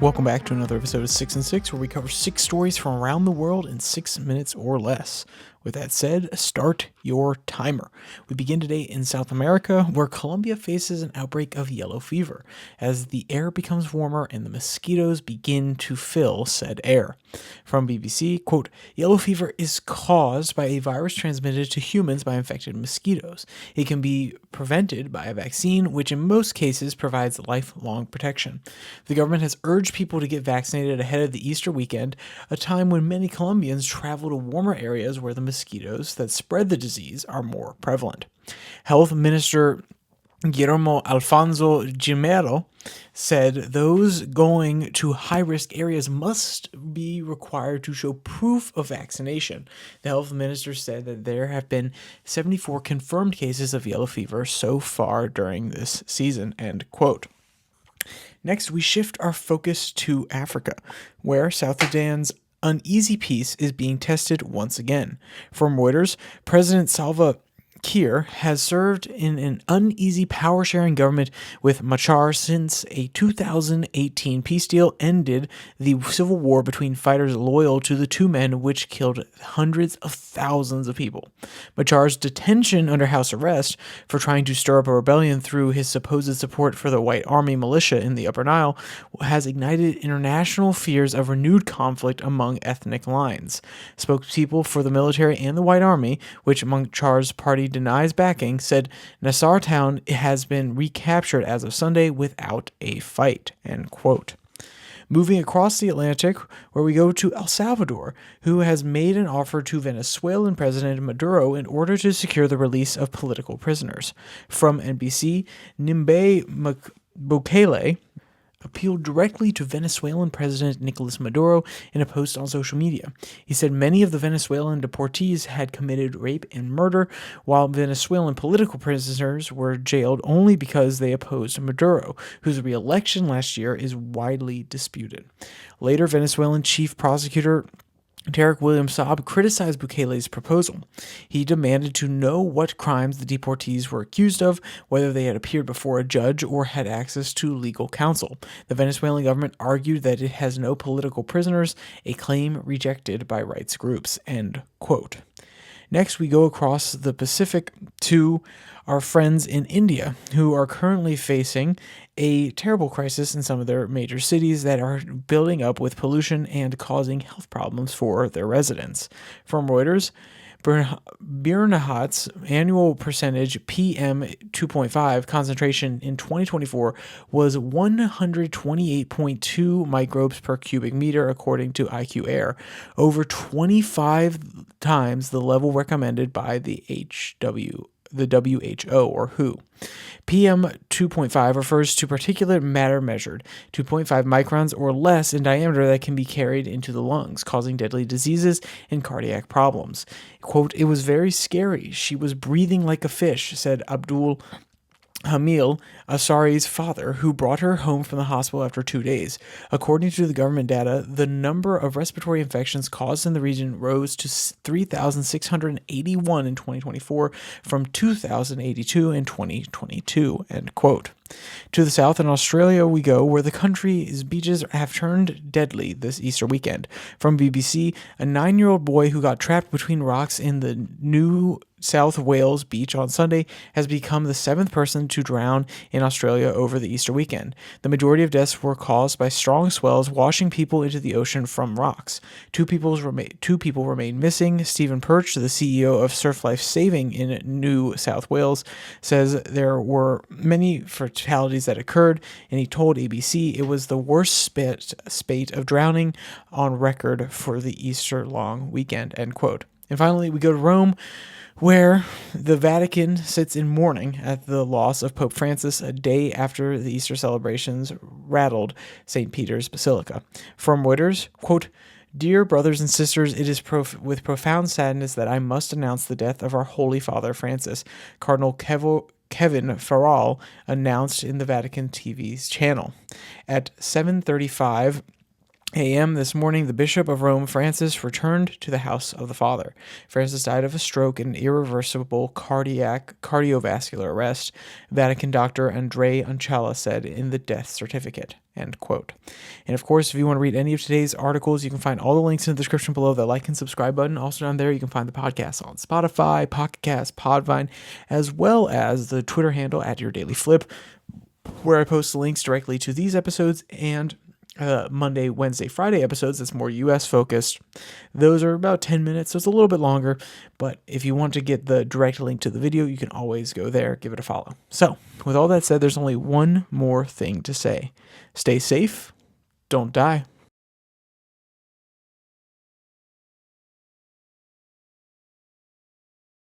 Welcome back to another episode of 6 and 6, where we cover 6 stories from around the world in 6 minutes or less. With that said, start your timer. We begin today in South America, where Colombia faces an outbreak of yellow fever as the air becomes warmer and the mosquitoes begin to fill said air. From BBC, quote, "Yellow fever is caused by a virus transmitted to humans by infected mosquitoes. It can be prevented by a vaccine, which in most cases provides lifelong protection. The government has urged people to get vaccinated ahead of the Easter weekend, a time when many Colombians travel to warmer areas where the mosquitoes that spread the disease are more prevalent." Health Minister Guillermo Alfonso Gimero said those going to high-risk areas must be required to show proof of vaccination. The health minister said that there have been 74 confirmed cases of yellow fever so far during this season, end quote. Next, we shift our focus to Africa, where South Sudan's uneasy peace is being tested once again. From Reuters, President Salva Kiir has served in an uneasy power-sharing government with Machar since a 2018 peace deal ended the civil war between fighters loyal to the two men, which killed hundreds of thousands of people. Machar's detention under house arrest for trying to stir up a rebellion through his supposed support for the White Army militia in the Upper Nile has ignited international fears of renewed conflict among ethnic lines. Spokespeople for the military and the White Army, which Machar's party denies backing, said Nassar town has been recaptured as of Sunday without a fight, end quote. Moving across the Atlantic, where we go to El Salvador, who has made an offer to Venezuelan President Maduro in order to secure the release of political prisoners. From NBC, Nimbe Bukele appealed directly to Venezuelan President Nicolas Maduro in a post on social media. He said many of the Venezuelan deportees had committed rape and murder, while Venezuelan political prisoners were jailed only because they opposed Maduro, whose re-election last year is widely disputed. Later, Venezuelan Chief Prosecutor Tarek William Saab criticized Bukele's proposal. He demanded to know what crimes the deportees were accused of, whether they had appeared before a judge or had access to legal counsel. The Venezuelan government argued that it has no political prisoners, a claim rejected by rights groups, end quote. Next, we go across the Pacific to our friends in India, who are currently facing a terrible crisis in some of their major cities that are building up with pollution and causing health problems for their residents. From Reuters, Birnahat's annual percentage PM2.5 concentration in 2024 was 128.2 microbes per cubic meter, according to IQ Air, over 25 times the level recommended by the WHO or WHO. PM 2.5 refers to particulate matter measured 2.5 microns or less in diameter that can be carried into the lungs, causing deadly diseases and cardiac problems. Quote, "It was very scary. She was breathing like a fish," said Abdul Hamil, Asari's father, who brought her home from the hospital after 2 days. According to the government data, the number of respiratory infections caused in the region rose to 3,681 in 2024 from 2,082 in 2022, end quote. To the south in Australia we go, where the country's beaches have turned deadly this Easter weekend. From BBC, a 9-year-old boy who got trapped between rocks in the New South Wales beach on Sunday has become the 7th person to drown in Australia over the Easter weekend. The majority of deaths were caused by strong swells washing people into the ocean from rocks. Two people remain missing. Stephen Perch, the CEO of Surf Life Saving in New South Wales, says there were many fatalities that occurred, and he told ABC it was the worst spate of drowning on record for the Easter long weekend, end quote. And finally, we go to Rome, where the Vatican sits in mourning at the loss of Pope Francis a day after the Easter celebrations rattled St. Peter's Basilica. From Reuters, quote, "Dear brothers and sisters, it is with profound sadness that I must announce the death of our Holy Father Francis," Cardinal Kevin Farrell announced in the Vatican TV's channel. At 7:35 a.m. this morning, the Bishop of Rome, Francis, returned to the house of the Father. Francis died of a stroke and irreversible cardiovascular arrest, Vatican doctor Andrei Ancella said in the death certificate. End quote. And of course, if you want to read any of today's articles, you can find all the links in the description below. The like and subscribe button. Also down there, you can find the podcast on Spotify, Pocket Cast, Podvine, as well as the Twitter handle @YourDailyFlip, where I post links directly to these episodes and Monday, Wednesday, Friday episodes that's more US focused. Those are about 10 minutes, so it's a little bit longer, but if you want to get the direct link to the video, you can always go there, give it a follow. So, with all that said, there's only one more thing to say. Stay safe, don't die.